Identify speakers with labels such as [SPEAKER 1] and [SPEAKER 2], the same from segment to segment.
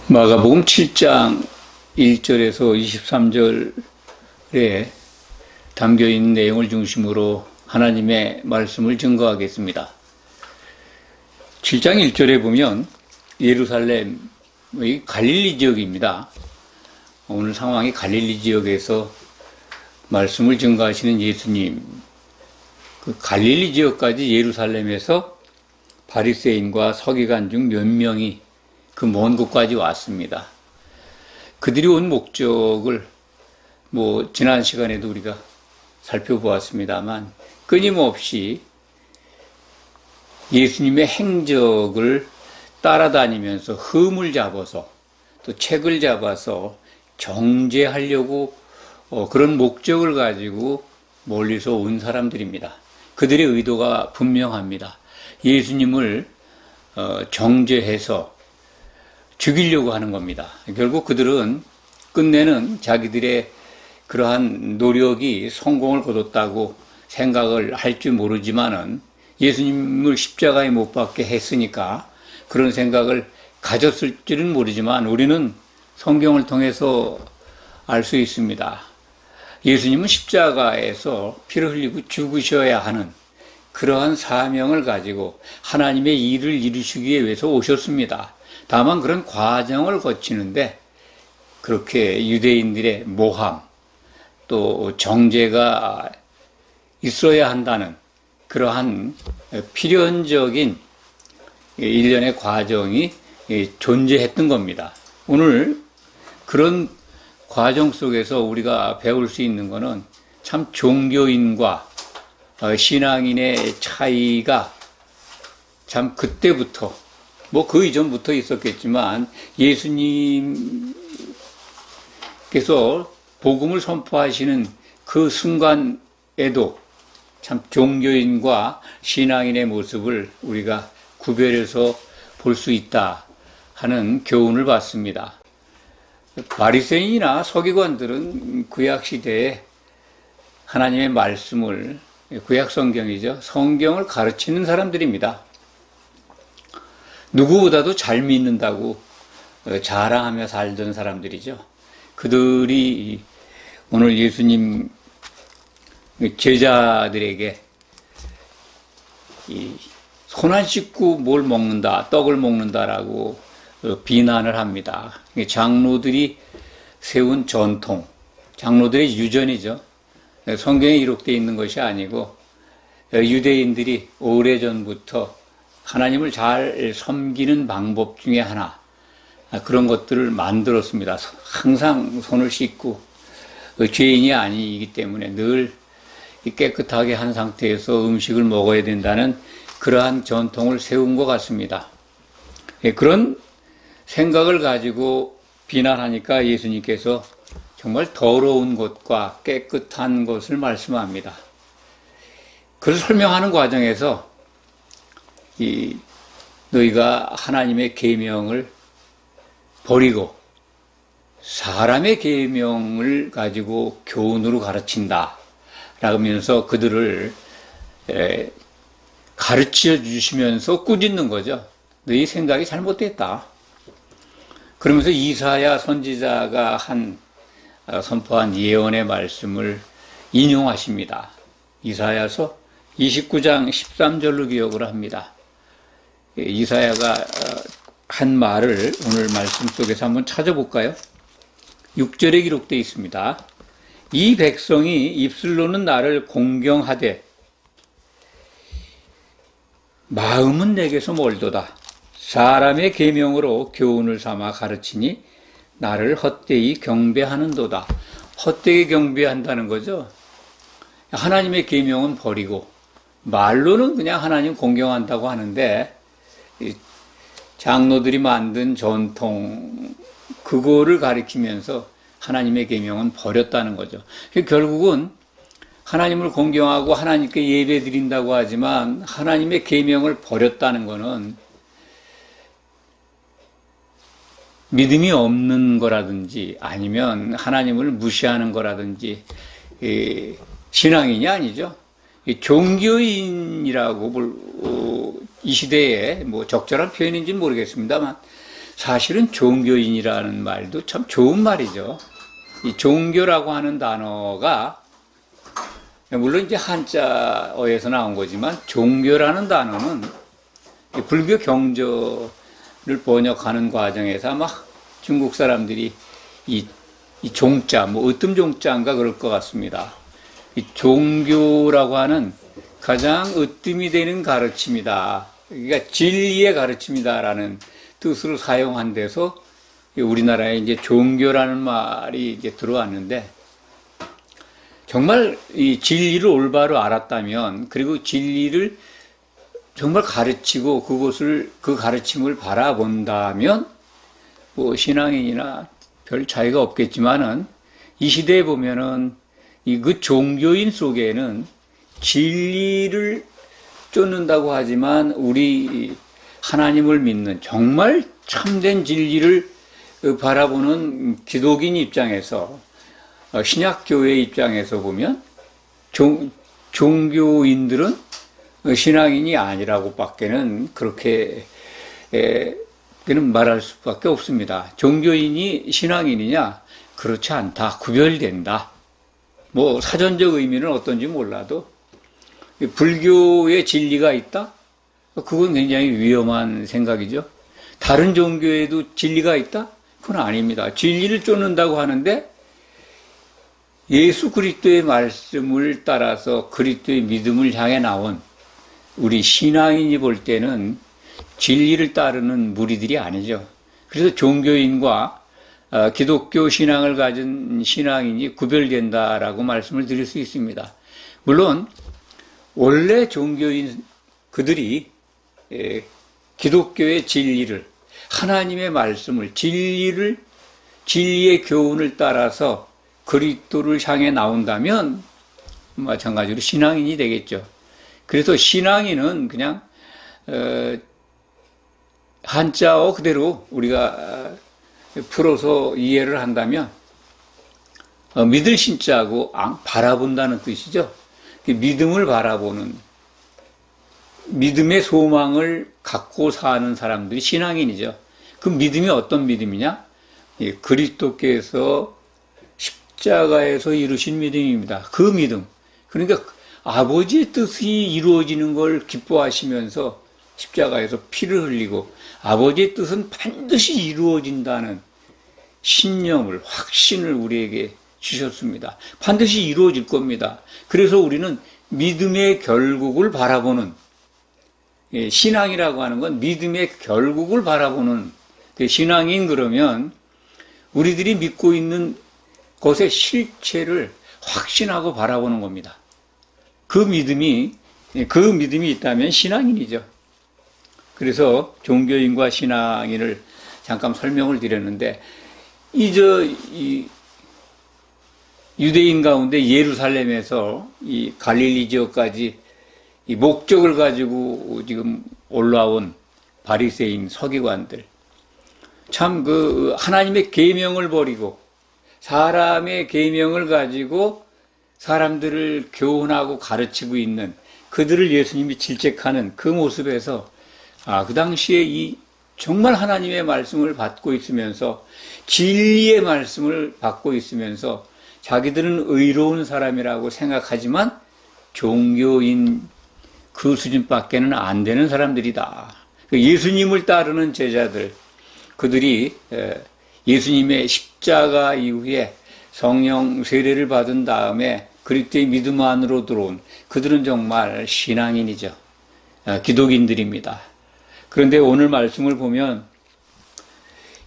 [SPEAKER 1] 마가복음 7장 1절에서 23절에 담겨있는 내용을 중심으로 하나님의 말씀을 증거하겠습니다. 7장 1절에 보면 예루살렘의 갈릴리 지역입니다. 오늘 상황이 갈릴리 지역에서 말씀을 증거하시는 예수님, 그 갈릴리 지역까지 예루살렘에서 바리새인과 서기관 중 몇 명이 그 먼 곳까지 왔습니다. 그들이 온 목적을 지난 시간에도 우리가 살펴보았습니다만 끊임없이 예수님의 행적을 따라다니면서 흠을 잡아서 또 책을 잡아서 정죄하려고 그런 목적을 가지고 멀리서 온 사람들입니다. 그들의 의도가 분명합니다. 예수님을 정죄해서 죽이려고 하는 겁니다. 결국 그들은 끝내는 자기들의 그러한 노력이 성공을 거뒀다고 생각을 할 줄 모르지만은 예수님을 십자가에 못 박게 했으니까 그런 생각을 가졌을 줄은 모르지만 우리는 성경을 통해서 알 수 있습니다. 예수님은 십자가에서 피를 흘리고 죽으셔야 하는 그러한 사명을 가지고 하나님의 일을 이루시기 위해서 오셨습니다. 다만 그런 과정을 거치는데 그렇게 유대인들의 모함 또 정죄가 있어야 한다는 그러한 필연적인 일련의 과정이 존재했던 겁니다. 오늘 그런 과정 속에서 우리가 배울 수 있는 것은 참 종교인과 신앙인의 차이가 참 그때부터 그 이전부터 있었겠지만 예수님께서 복음을 선포하시는 그 순간에도 참 종교인과 신앙인의 모습을 우리가 구별해서 볼 수 있다 하는 교훈을 받습니다. 바리새인이나 서기관들은 구약시대에 하나님의 말씀을, 구약 성경이죠, 성경을 가르치는 사람들입니다. 누구보다도 잘 믿는다고 자랑하며 살던 사람들이죠. 그들이 오늘 예수님 제자들에게 손 안 씻고 뭘 먹는다, 떡을 먹는다라고 비난을 합니다. 장로들이 세운 전통, 장로들의 유전이죠. 성경에 기록되어 있는 것이 아니고 유대인들이 오래전부터 하나님을 잘 섬기는 방법 중에 하나, 그런 것들을 만들었습니다. 항상 손을 씻고 죄인이 아니기 때문에 늘 깨끗하게 한 상태에서 음식을 먹어야 된다는 그러한 전통을 세운 것 같습니다. 그런 생각을 가지고 비난하니까 예수님께서 정말 더러운 것과 깨끗한 것을 말씀합니다. 그걸 설명하는 과정에서 너희가 하나님의 계명을 버리고 사람의 계명을 가지고 교훈으로 가르친다 라면서 그들을 가르쳐 주시면서 꾸짖는 거죠. 너희 생각이 잘못됐다. 그러면서 이사야 선지자가 선포한 예언의 말씀을 인용하십니다. 이사야서 29장 13절로 기억을 합니다. 이사야가 한 말을 오늘 말씀 속에서 한번 찾아볼까요? 6절에 기록되어 있습니다. 이 백성이 입술로는 나를 공경하되 마음은 내게서 멀도다. 사람의 계명으로 교훈을 삼아 가르치니 나를 헛되이 경배하는도다. 헛되이 경배한다는 거죠. 하나님의 계명은 버리고 말로는 그냥 하나님 공경한다고 하는데 장로들이 만든 전통 그거를 가리키면서 하나님의 계명은 버렸다는 거죠. 결국은 하나님을 공경하고 하나님께 예배 드린다고 하지만 하나님의 계명을 버렸다는 것은 믿음이 없는 거라든지 아니면 하나님을 무시하는 거라든지 신앙인이 아니죠. 종교인이라고 이 시대에 적절한 표현인지는 모르겠습니다만 사실은 종교인이라는 말도 참 좋은 말이죠. 이 종교라고 하는 단어가 물론 이제 한자어에서 나온 거지만 종교라는 단어는 불교 경전을 번역하는 과정에서 아마 중국 사람들이 이 종자, 뭐 으뜸 종자인가 그럴 것 같습니다. 이 종교라고 하는 가장 으뜸이 되는 가르침이다. 그러니까 진리의 가르침이다라는 뜻으로 사용한 데서 우리나라에 이제 종교라는 말이 이제 들어왔는데, 정말 이 진리를 올바로 알았다면, 그리고 진리를 정말 가르치고 그 가르침을 바라본다면, 뭐 신앙인이나 별 차이가 없겠지만은, 이 시대에 보면은 그 종교인 속에는 진리를 쫓는다고 하지만 우리 하나님을 믿는 정말 참된 진리를 바라보는 기독인 입장에서, 신약교회 입장에서 보면 종교인들은 신앙인이 아니라고 밖에는 그렇게 말할 수밖에 없습니다. 종교인이 신앙인이냐? 그렇지 않다. 구별된다. 뭐 사전적 의미는 어떤지 몰라도 불교의 진리가 있다? 그건 굉장히 위험한 생각이죠. 다른 종교에도 진리가 있다? 그건 아닙니다. 진리를 쫓는다고 하는데 예수 그리스도의 말씀을 따라서 그리스도의 믿음을 향해 나온 우리 신앙인이 볼 때는 진리를 따르는 무리들이 아니죠. 그래서 종교인과 기독교 신앙을 가진 신앙인이 구별된다라고 말씀을 드릴 수 있습니다. 물론 원래 종교인 그들이 기독교의 진리를, 하나님의 말씀을, 진리의 교훈을 따라서 그리스도를 향해 나온다면 마찬가지로 신앙인이 되겠죠. 그래서 신앙인은 그냥 한자어 그대로 우리가 풀어서 이해를 한다면 믿을 신자고 바라본다는 뜻이죠. 믿음을 바라보는, 믿음의 소망을 갖고 사는 사람들이 신앙인이죠. 그 믿음이 어떤 믿음이냐? 그리스도께서 십자가에서 이루신 믿음입니다. 그 믿음. 그러니까 아버지의 뜻이 이루어지는 걸 기뻐하시면서 십자가에서 피를 흘리고 아버지의 뜻은 반드시 이루어진다는 신념을, 확신을 우리에게 주셨습니다. 반드시 이루어질 겁니다. 그래서 우리는 믿음의 결국을 바라보는, 신앙이라고 하는 건 믿음의 결국을 바라보는 신앙인. 그러면 우리들이 믿고 있는 것의 실체를 확신하고 바라보는 겁니다. 그 믿음이 있다면 신앙인이죠. 그래서 종교인과 신앙인을 잠깐 설명을 드렸는데, 이 유대인 가운데 예루살렘에서 이 갈릴리 지역까지 이 목적을 가지고 지금 올라온 바리새인 서기관들, 참 하나님의 계명을 버리고 사람의 계명을 가지고 사람들을 교훈하고 가르치고 있는 그들을 예수님이 질책하는 그 모습에서 그 당시에 정말 하나님의 말씀을 받고 있으면서, 진리의 말씀을 받고 있으면서 자기들은 의로운 사람이라고 생각하지만 종교인 그 수준밖에는 안 되는 사람들이다. 예수님을 따르는 제자들, 그들이 예수님의 십자가 이후에 성령 세례를 받은 다음에 그리스도의 믿음 안으로 들어온 그들은 정말 신앙인이죠. 기독인들입니다. 그런데 오늘 말씀을 보면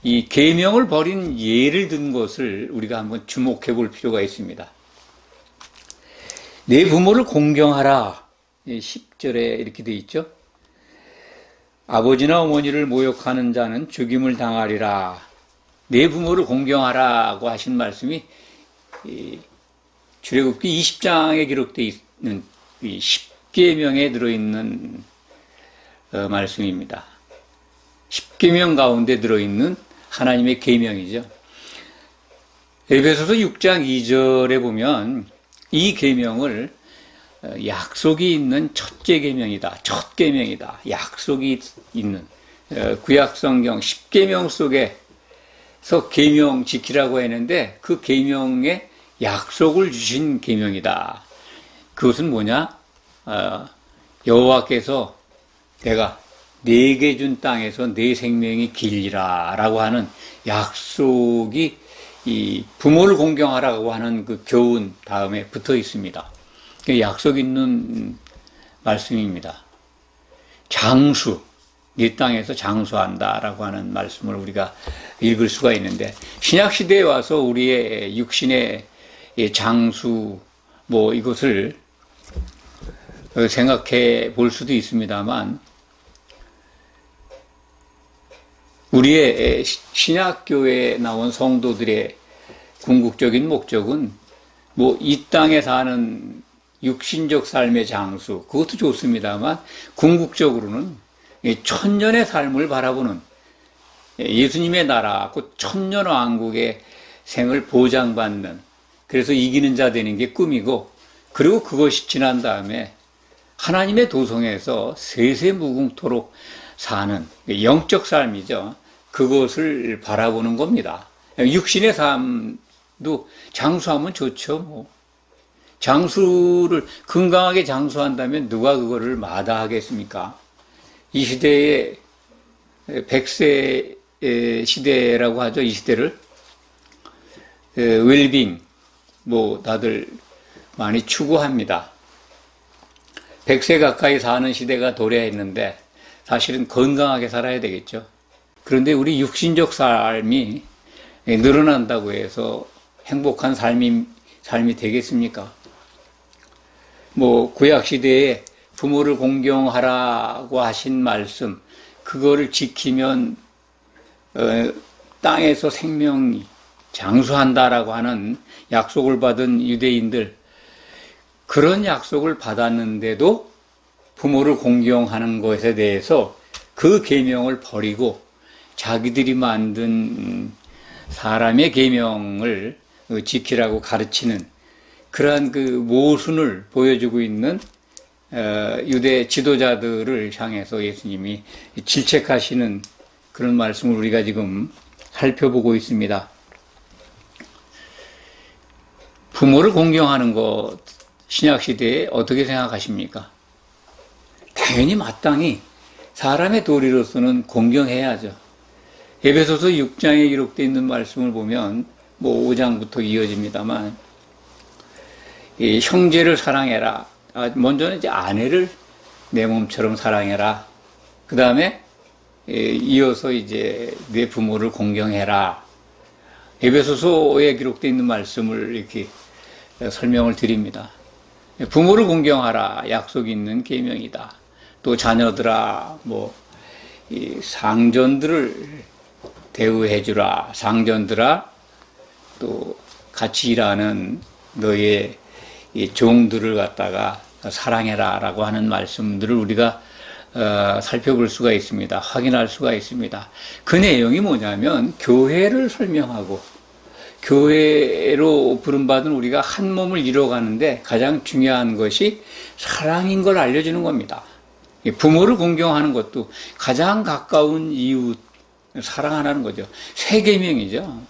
[SPEAKER 1] 이 계명을 버린 예를 든 것을 우리가 한번 주목해 볼 필요가 있습니다. 내 부모를 공경하라. 10절에 이렇게 되어 있죠. 아버지나 어머니를 모욕하는 자는 죽임을 당하리라. 내 부모를 공경하라고 하신 말씀이 출애굽기 20장에 기록되어 있는 10계명에 들어있는 말씀입니다. 10계명 가운데 들어있는 하나님의 계명이죠. 에베소서 6장 2절에 보면 이 계명을 약속이 있는 첫째 계명이다. 첫 계명이다. 약속이 있는. 구약성경 10계명 속에서 계명 지키라고 했는데 그 계명에 약속을 주신 계명이다. 그것은 뭐냐? 여호와께서 내가 네게 준 땅에서 네 생명이 길리라 라고 하는 약속이 이 부모를 공경하라고 하는 그 교훈 다음에 붙어 있습니다. 약속 있는 말씀입니다. 장수, 네 땅에서 장수한다라고 하는 말씀을 우리가 읽을 수가 있는데, 신약시대에 와서 우리의 육신의 장수, 이것을 생각해 볼 수도 있습니다만, 우리의 신약교회에 나온 성도들의 궁극적인 목적은 이 땅에 사는 육신적 삶의 장수, 그것도 좋습니다만 궁극적으로는 천년의 삶을 바라보는 예수님의 나라, 그 천년왕국의 생을 보장받는, 그래서 이기는 자 되는 게 꿈이고, 그리고 그것이 지난 다음에 하나님의 도성에서 세세무궁토록 사는 영적 삶이죠. 그것을 바라보는 겁니다. 육신의 삶도 장수하면 좋죠. 장수를 건강하게 장수한다면 누가 그거를 마다하겠습니까? 이 시대에 100세 시대라고 하죠. 이 시대를 웰빙 다들 많이 추구합니다. 100세 가까이 사는 시대가 도래했는데 사실은 건강하게 살아야 되겠죠. 그런데 우리 육신적 삶이 늘어난다고 해서 행복한 삶이 되겠습니까? 구약시대에 부모를 공경하라고 하신 말씀, 그거를 지키면 땅에서 생명이 장수한다라고 하는 약속을 받은 유대인들, 그런 약속을 받았는데도 부모를 공경하는 것에 대해서 그 계명을 버리고 자기들이 만든 사람의 계명을 지키라고 가르치는 그러한 그 모순을 보여주고 있는 유대 지도자들을 향해서 예수님이 질책하시는 그런 말씀을 우리가 지금 살펴보고 있습니다. 부모를 공경하는 것, 신약시대에 어떻게 생각하십니까? 당연히 마땅히 사람의 도리로서는 공경해야죠. 에베소서 6장에 기록되어 있는 말씀을 보면 5장부터 이어집니다만, 이 형제를 사랑해라. 먼저는 이제 아내를 내 몸처럼 사랑해라. 그 다음에 이어서 이제 내 부모를 공경해라. 에베소서에 기록되어 있는 말씀을 이렇게 설명을 드립니다. 부모를 공경하라. 약속이 있는 계명이다. 또 자녀들아, 이 상전들을 대우해주라. 상전들아, 또 같이 일하는 너의 이 종들을 갖다가 사랑해라 라고 하는 말씀들을 우리가 살펴볼 수가 있습니다. 확인할 수가 있습니다. 그 내용이 뭐냐면 교회를 설명하고, 교회로 부름받은 우리가 한 몸을 이루어가는데 가장 중요한 것이 사랑인 걸 알려주는 겁니다. 부모를 공경하는 것도 가장 가까운 이웃 사랑하라는 거죠. 세 계명이죠.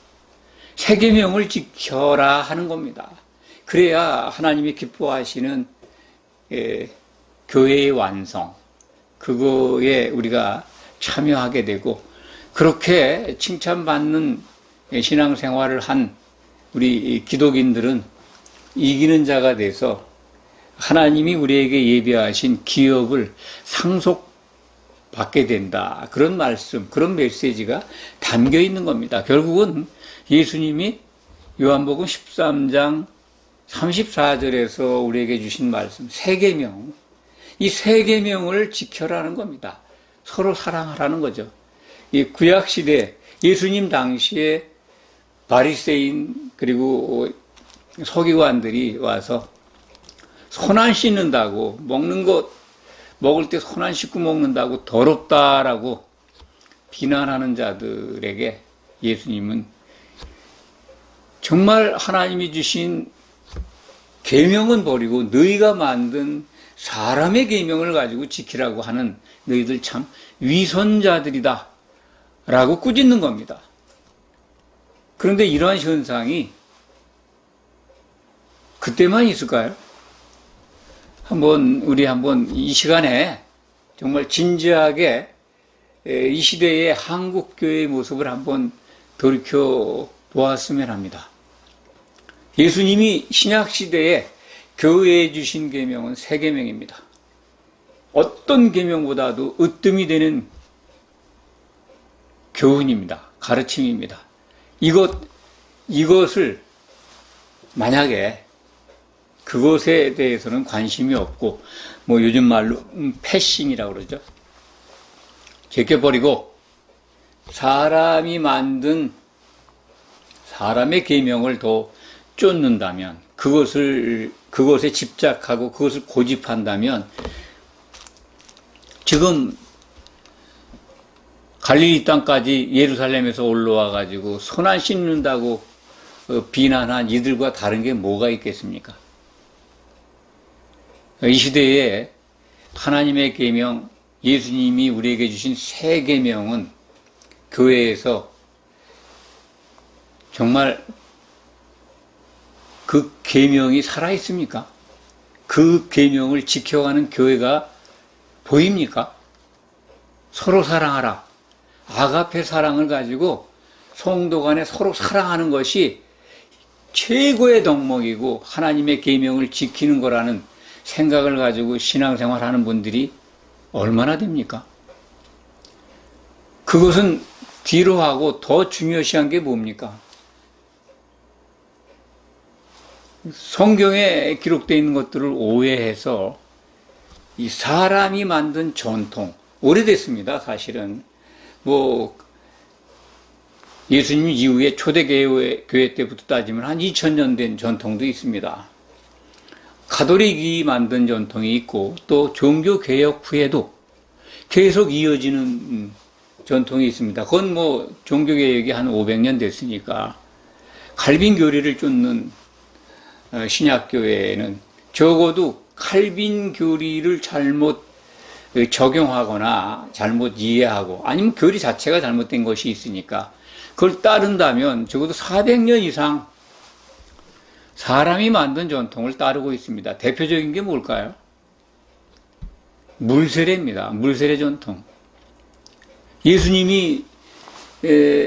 [SPEAKER 1] 세 계명을 지켜라 하는 겁니다. 그래야 하나님이 기뻐하시는 교회의 완성, 그거에 우리가 참여하게 되고, 그렇게 칭찬받는 신앙생활을 한 우리 기독인들은 이기는 자가 돼서 하나님이 우리에게 예비하신 기업을 상속받게 된다. 그런 말씀, 그런 메시지가 담겨 있는 겁니다. 결국은 예수님이 요한복음 13장 34절에서 우리에게 주신 말씀, 세 계명, 이 세 계명을 지켜라는 겁니다. 서로 사랑하라는 거죠. 이 구약시대 예수님 당시에 바리새인 그리고 서기관들이 와서 손 안 씻는다고, 먹을 때 손 안 씻고 먹는다고 더럽다라고 비난하는 자들에게 예수님은 정말 하나님이 주신 계명은 버리고 너희가 만든 사람의 계명을 가지고 지키라고 하는 너희들 참 위선자들이다 라고 꾸짖는 겁니다. 그런데 이러한 현상이 그때만 있을까요? 우리 한번 이 시간에 정말 진지하게 이 시대의 한국교회의 모습을 한번 돌이켜 보았으면 합니다. 예수님이 신약시대에 교회에 주신 계명은 세 계명입니다. 어떤 계명보다도 으뜸이 되는 교훈입니다. 가르침입니다. 이것을 만약에 그것에 대해서는 관심이 없고 요즘 말로 패싱이라고 그러죠. 제껴버리고 사람이 만든 사람의 계명을 더 쫓는다면, 그것에 집착하고 그것을 고집한다면, 지금 갈릴리 땅까지 예루살렘에서 올라와 가지고 손 안 씻는다고 비난한 이들과 다른 게 뭐가 있겠습니까? 이 시대에 하나님의 계명, 예수님이 우리에게 주신 새 계명은 교회에서 정말 그 계명이 살아있습니까? 그 계명을 지켜가는 교회가 보입니까? 서로 사랑하라. 아가페 사랑을 가지고 성도 간에 서로 사랑하는 것이 최고의 덕목이고 하나님의 계명을 지키는 거라는 생각을 가지고 신앙생활하는 분들이 얼마나 됩니까? 그것은 뒤로 하고 더 중요시한 게 뭡니까? 성경에 기록되어 있는 것들을 오해해서 이 사람이 만든 전통, 오래됐습니다. 사실은 예수님 이후에 초대교회 때부터 따지면 한 2000년 된 전통도 있습니다. 가톨릭이 만든 전통이 있고 또 종교개혁 후에도 계속 이어지는 전통이 있습니다. 그건 종교개혁이 한 500년 됐으니까 칼빈 교리를 쫓는 신약교회에는 적어도 칼빈 교리를 잘못 적용하거나 잘못 이해하고 아니면 교리 자체가 잘못된 것이 있으니까 그걸 따른다면 적어도 400년 이상 사람이 만든 전통을 따르고 있습니다. 대표적인 게 뭘까요? 물세례입니다. 물세례 전통. 예수님이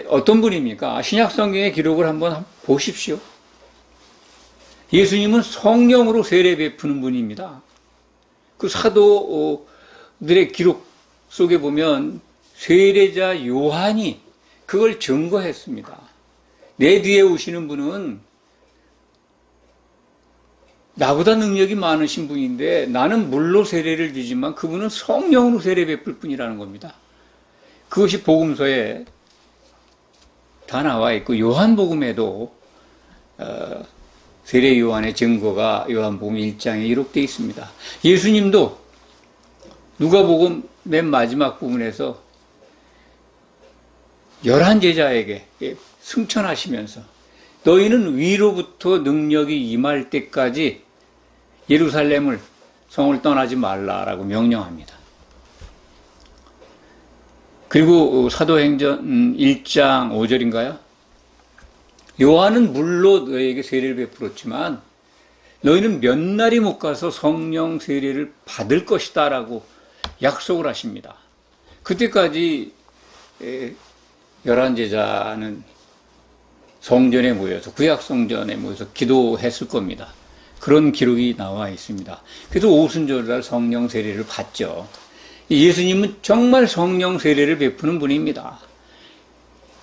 [SPEAKER 1] 어떤 분입니까? 신약 성경의 기록을 한번 보십시오. 예수님은 성령으로 세례 베푸는 분입니다. 그 사도들의 기록 속에 보면 세례자 요한이 그걸 증거했습니다. 내 뒤에 오시는 분은 나보다 능력이 많으신 분인데 나는 물로 세례를 주지만 그분은 성령으로 세례 베풀 뿐이라는 겁니다. 그것이 복음서에 다 나와 있고 요한복음에도 세례 요한의 증거가 요한복음 1장에 기록되어 있습니다. 예수님도 누가복음 맨 마지막 부분에서 11제자에게 승천하시면서 너희는 위로부터 능력이 임할 때까지 예루살렘을 성을 떠나지 말라라고 명령합니다. 그리고 사도행전 1장 5절인가요? 요한은 물로 너희에게 세례를 베풀었지만 너희는 몇 날이 못 가서 성령 세례를 받을 것이다 라고 약속을 하십니다. 그때까지 11제자는 성전에 모여서 구약성전에 모여서 기도했을 겁니다. 그런 기록이 나와 있습니다. 그래서 오순절날 성령 세례를 받죠. 예수님은 정말 성령 세례를 베푸는 분입니다.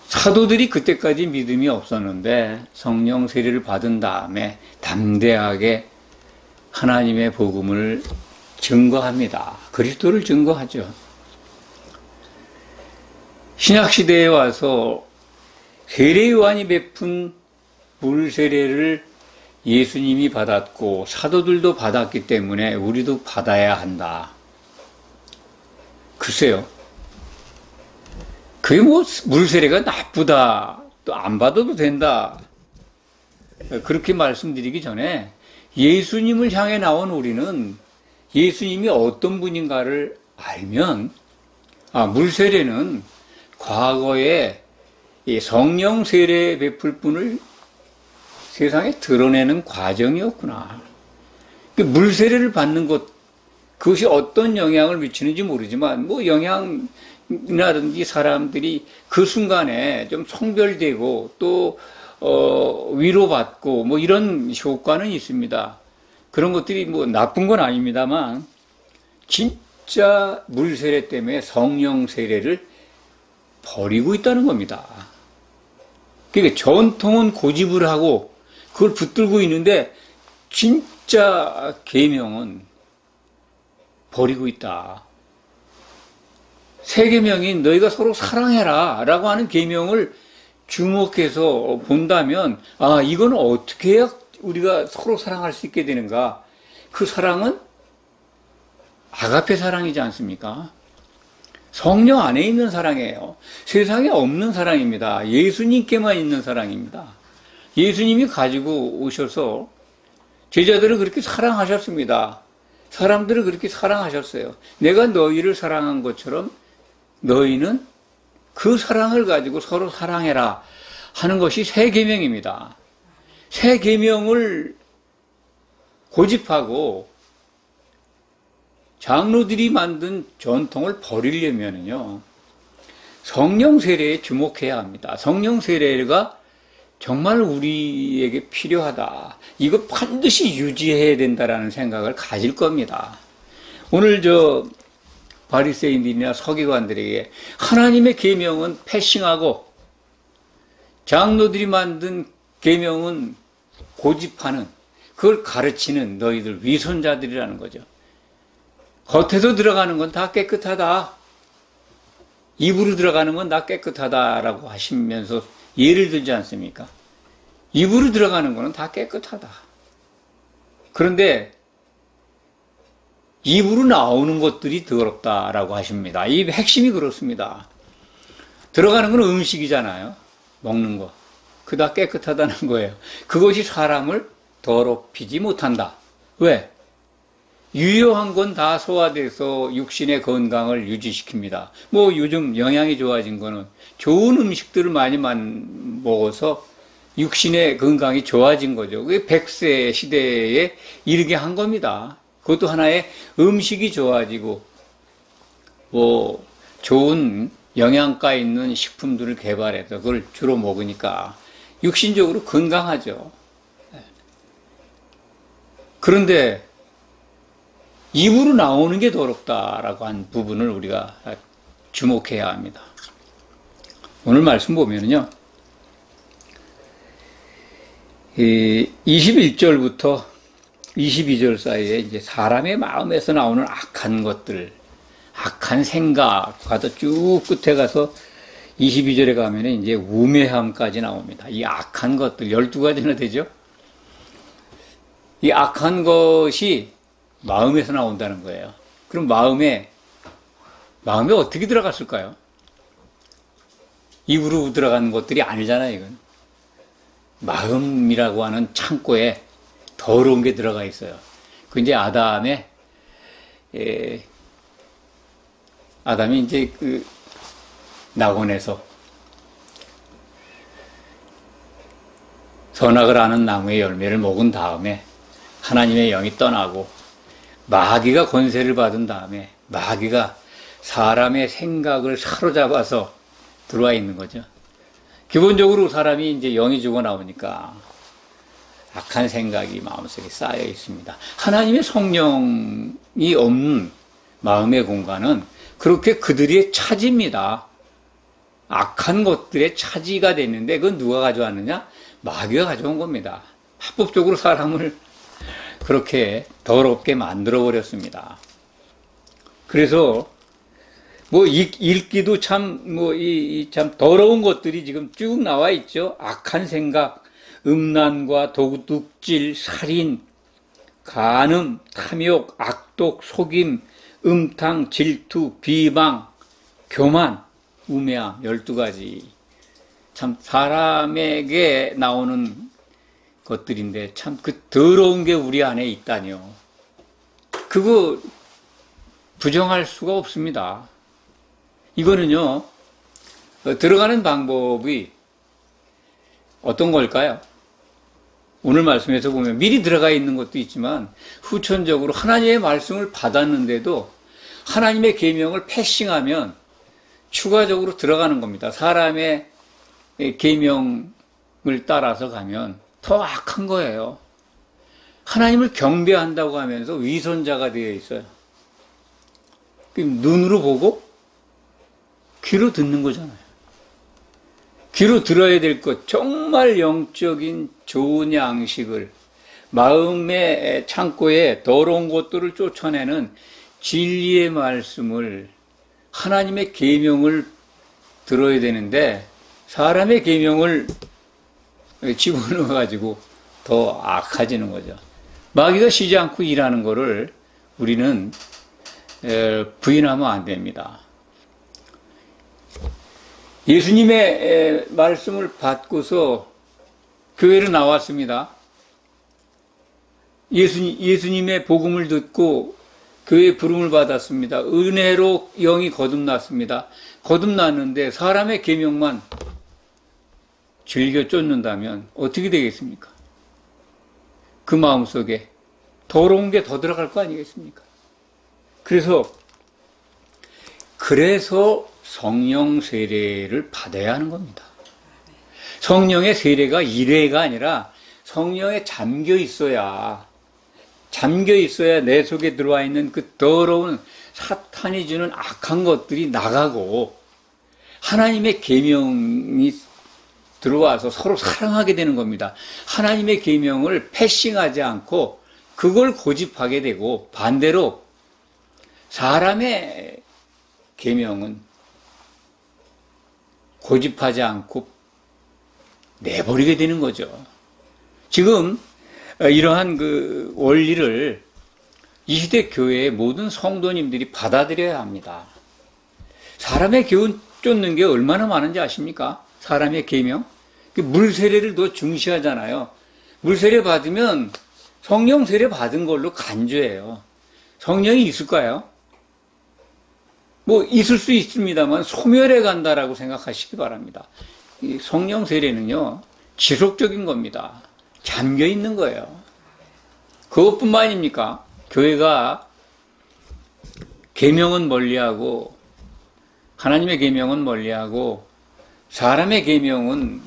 [SPEAKER 1] 사도들이 그때까지 믿음이 없었는데 성령 세례를 받은 다음에 담대하게 하나님의 복음을 증거합니다. 그리스도를 증거하죠. 신약시대에 와서 세례 요한이 베푼 물 세례를 예수님이 받았고 사도들도 받았기 때문에 우리도 받아야 한다. 글쎄요. 그게 물 세례가 나쁘다. 또 안 받아도 된다. 그렇게 말씀드리기 전에 예수님을 향해 나온 우리는 예수님이 어떤 분인가를 알면, 물세례는 과거에 이 성령 세례 베풀 분을 세상에 드러내는 과정이었구나. 물세례를 받는 것, 그것이 어떤 영향을 미치는지 모르지만, 영향이라든지 사람들이 그 순간에 좀 성별되고 또, 위로받고 이런 효과는 있습니다. 그런 것들이 나쁜 건 아닙니다만, 진짜 물세례 때문에 성령 세례를 버리고 있다는 겁니다. 그러니까 전통은 고집을 하고 그걸 붙들고 있는데 진짜 계명은 버리고 있다. 새 계명이 너희가 서로 사랑해라 라고 하는 계명을 주목해서 본다면, 이건 어떻게 해야 우리가 서로 사랑할 수 있게 되는가? 그 사랑은 아가페 사랑이지 않습니까? 성령 안에 있는 사랑이에요. 세상에 없는 사랑입니다. 예수님께만 있는 사랑입니다. 예수님이 가지고 오셔서 제자들을 그렇게 사랑하셨습니다. 사람들을 그렇게 사랑하셨어요. 내가 너희를 사랑한 것처럼 너희는 그 사랑을 가지고 서로 사랑해라 하는 것이 새 계명입니다. 새 계명을 고집하고 장로들이 만든 전통을 버리려면요, 성령 세례에 주목해야 합니다. 성령 세례가 정말 우리에게 필요하다. 이거 반드시 유지해야 된다라는 생각을 가질 겁니다. 오늘 바리새인들이나 서기관들에게 하나님의 계명은 패싱하고 장로들이 만든 계명은 고집하는, 그걸 가르치는 너희들 위선자들이라는 거죠. 겉에서 들어가는 건 다 깨끗하다. 입으로 들어가는 건 다 깨끗하다라고 하시면서 예를 들지 않습니까? 입으로 들어가는 거는 다 깨끗하다. 그런데 입으로 나오는 것들이 더럽다라고 하십니다. 이 핵심이 그렇습니다. 들어가는 건 음식이잖아요. 먹는 거. 그다 깨끗하다는 거예요. 그것이 사람을 더럽히지 못한다. 왜? 유효한 건 다 소화돼서 육신의 건강을 유지시킵니다. 요즘 영양이 좋아진 거는 좋은 음식들을 많이 먹어서 육신의 건강이 좋아진 거죠. 그게 100세 시대에 이르게 한 겁니다. 그것도 하나의 음식이 좋아지고, 좋은 영양가 있는 식품들을 개발해서 그걸 주로 먹으니까 육신적으로 건강하죠. 그런데 입으로 나오는 게 더럽다라고 한 부분을 우리가 주목해야 합니다. 오늘 말씀 보면요, 21절부터 22절 사이에 이제 사람의 마음에서 나오는 악한 것들, 악한 생각과도 쭉 끝에 가서 22절에 가면 이제 우매함까지 나옵니다. 이 악한 것들 12가지나 되죠. 이 악한 것이 마음에서 나온다는 거예요. 그럼 마음에 어떻게 들어갔을까요? 입으로 들어가는 것들이 아니잖아요, 이건. 마음이라고 하는 창고에 더러운 게 들어가 있어요. 그 이제 아담이 이제 낙원에서 선악을 아는 나무의 열매를 먹은 다음에 하나님의 영이 떠나고 마귀가 권세를 받은 다음에 마귀가 사람의 생각을 사로잡아서 들어와 있는 거죠. 기본적으로 사람이 이제 영이 죽어 나오니까 악한 생각이 마음속에 쌓여 있습니다. 하나님의 성령이 없는 마음의 공간은 그렇게 그들의 차지입니다. 악한 것들의 차지가 됐는데 그건 누가 가져왔느냐? 마귀가 가져온 겁니다. 합법적으로 사람을 그렇게 더럽게 만들어 버렸습니다. 그래서 읽기도 참 더러운 것들이 지금 쭉 나와 있죠. 악한 생각, 음란과 도둑질, 살인, 간음, 탐욕, 악독, 속임, 음탕, 질투, 비방, 교만, 우매함, 12가지. 참 사람에게 나오는 것들인데 참 그 더러운 게 우리 안에 있다니요. 그거 부정할 수가 없습니다. 이거는요, 들어가는 방법이 어떤 걸까요? 오늘 말씀에서 보면 미리 들어가 있는 것도 있지만 후천적으로 하나님의 말씀을 받았는데도 하나님의 계명을 패싱하면 추가적으로 들어가는 겁니다. 사람의 계명을 따라서 가면 더 악한 거예요. 하나님을 경배한다고 하면서 위선자가 되어 있어요. 눈으로 보고 귀로 듣는 거잖아요. 귀로 들어야 될 것, 정말 영적인 좋은 양식을, 마음의 창고에 더러운 것들을 쫓아내는 진리의 말씀을, 하나님의 계명을 들어야 되는데 사람의 계명을 집어넣어 가지고 더 악해지는 거죠. 마귀가 쉬지 않고 일하는 거를 우리는 부인하면 안 됩니다. 예수님의 말씀을 받고서 교회로 나왔습니다. 예수님의 복음을 듣고 교회에 부름을 받았습니다. 은혜로 영이 거듭났습니다. 거듭났는데 사람의 계명만 즐겨 쫓는다면 어떻게 되겠습니까? 그 마음속에 더러운 게 더 들어갈 거 아니겠습니까? 그래서 성령 세례를 받아야 하는 겁니다. 성령의 세례가 일회가 아니라 성령에 잠겨 있어야 내 속에 들어와 있는 그 더러운 사탄이 주는 악한 것들이 나가고 하나님의 계명이 들어와서 서로 사랑하게 되는 겁니다. 하나님의 계명을 패싱하지 않고 그걸 고집하게 되고, 반대로 사람의 계명은 고집하지 않고 내버리게 되는 거죠. 지금 이러한 그 원리를 이 시대 교회의 모든 성도님들이 받아들여야 합니다. 사람의 교훈 쫓는 게 얼마나 많은지 아십니까? 사람의 계명. 물세례를 더 중시하잖아요. 물세례 받으면 성령 세례 받은 걸로 간주해요. 성령이 있을까요? 뭐 있을 수 있습니다만 소멸해 간다라고 생각하시기 바랍니다. 이 성령 세례는요, 지속적인 겁니다. 잠겨 있는 거예요. 그것뿐만 아닙니까? 교회가 계명은 멀리하고, 하나님의 계명은 멀리하고 사람의 계명은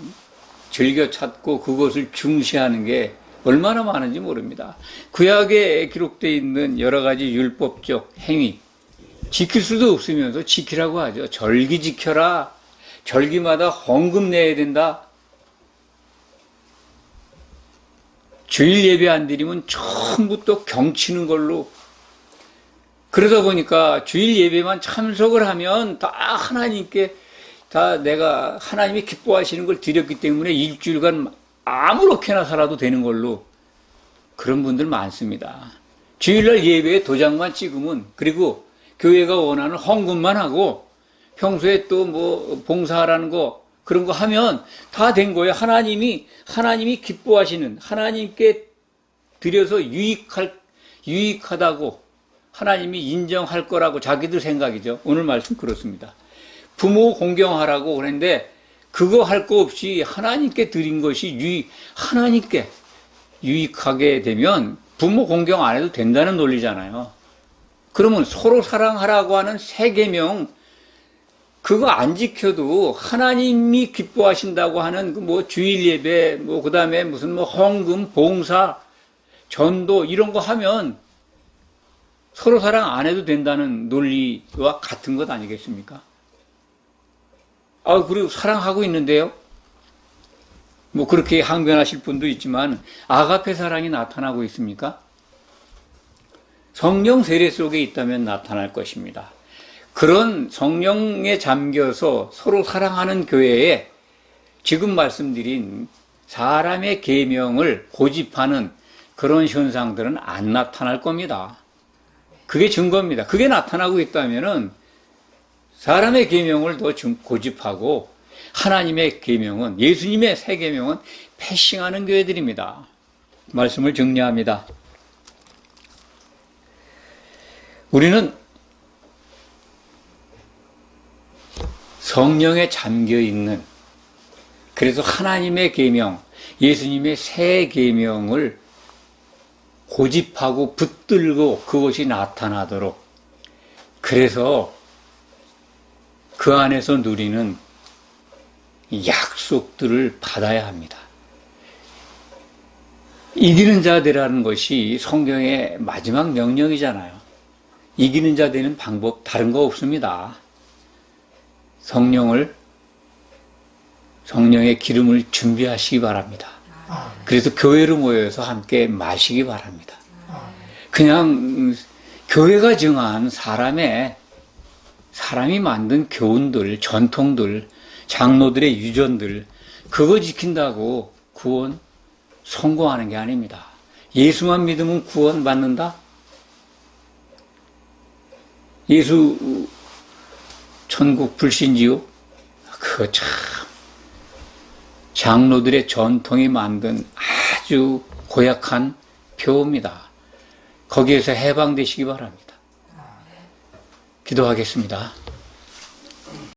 [SPEAKER 1] 즐겨 찾고 그것을 중시하는 게 얼마나 많은지 모릅니다. 구약에 기록되어 있는 여러 가지 율법적 행위, 지킬 수도 없으면서 지키라고 하죠. 절기 지켜라. 절기마다 헌금 내야 된다. 주일 예배 안 드리면 처음부터 경치는 걸로. 그러다 보니까 주일 예배만 참석을 하면 다 하나님께, 다 내가 하나님이 기뻐하시는 걸 드렸기 때문에 일주일간 아무렇게나 살아도 되는 걸로. 그런 분들 많습니다. 주일날 예배에 도장만 찍으면, 그리고 교회가 원하는 헌금만 하고 평소에 또 뭐 봉사하라는 거, 그런 거 하면 다 된 거예요. 하나님이 기뻐하시는, 하나님께 드려서 유익하다고 하나님이 인정할 거라고 자기들 생각이죠. 오늘 말씀 그렇습니다. 부모 공경하라고 그랬는데 그거 할 거 없이 하나님께 드린 것이 하나님께 유익하게 되면 부모 공경 안 해도 된다는 논리잖아요. 그러면 서로 사랑하라고 하는 새 계명, 그거 안 지켜도 하나님이 기뻐하신다고 하는 뭐 주일 예배, 뭐 그다음에 무슨 뭐 헌금, 봉사, 전도 이런 거 하면 서로 사랑 안 해도 된다는 논리와 같은 것 아니겠습니까? 그리고 사랑하고 있는데요. 뭐 그렇게 항변하실 분도 있지만 아가페 사랑이 나타나고 있습니까? 성령 세례 속에 있다면 나타날 것입니다. 그런 성령에 잠겨서 서로 사랑하는 교회에 지금 말씀드린 사람의 계명을 고집하는 그런 현상들은 안 나타날 겁니다. 그게 증거입니다. 그게 나타나고 있다면은 사람의 계명을 더 고집하고 하나님의 계명은, 예수님의 새 계명은 패싱하는 교회들입니다. 말씀을 정리합니다. 우리는 성령에 잠겨 있는, 그래서 하나님의 계명, 예수님의 새 계명을 고집하고 붙들고 그것이 나타나도록, 그래서 그 안에서 누리는 약속들을 받아야 합니다. 이기는 자 되라는 것이 성경의 마지막 명령이잖아요. 이기는 자 되는 방법 다른 거 없습니다. 성령의 기름을 준비하시기 바랍니다. 그래서 교회로 모여서 함께 마시기 바랍니다. 그냥 교회가 정한 사람이 만든 교훈들, 전통들, 장로들의 유전들, 그거 지킨다고 구원 성공하는 게 아닙니다. 예수만 믿으면 구원 받는다? 예수 천국 불신지요? 그거 참 장로들의 전통이 만든 아주 고약한 표입니다. 거기에서 해방되시기 바랍니다. 기도하겠습니다.